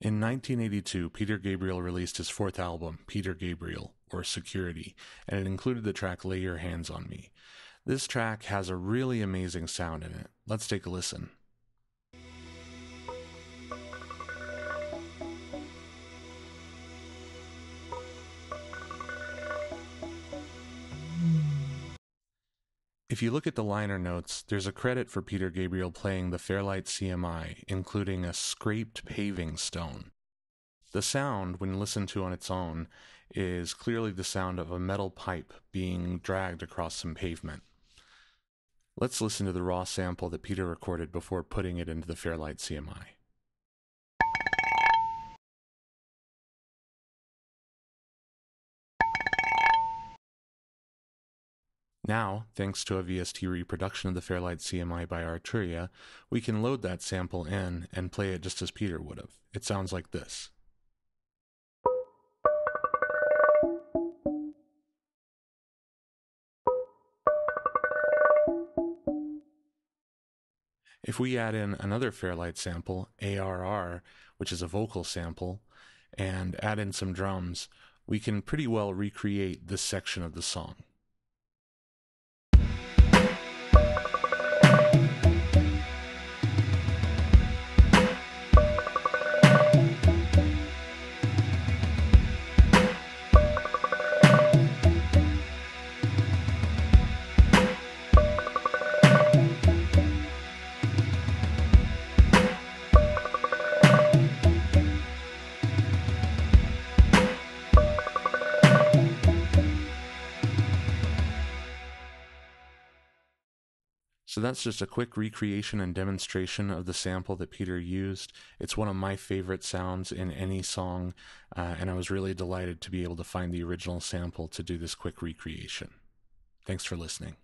In 1982, Peter Gabriel released his fourth album, Peter Gabriel, or Security, and it included the track Lay Your Hands on Me. This track has a really amazing sound in it. Let's take a listen. If you look at the liner notes, there's a credit for Peter Gabriel playing the Fairlight CMI, including a scraped paving stone. The sound, when listened to on its own, is clearly the sound of a metal pipe being dragged across some pavement. Let's listen to the raw sample that Peter recorded before putting it into the Fairlight CMI. Now, thanks to a VST reproduction of the Fairlight CMI by Arturia, we can load that sample in and play it just as Peter would have. It sounds like this. If we add in another Fairlight sample, ARR, which is a vocal sample, and add in some drums, we can pretty well recreate this section of the song. So that's just a quick recreation and demonstration of the sample that Peter used. It's one of my favorite sounds in any song, and I was really delighted to be able to find the original sample to do this quick recreation. Thanks for listening.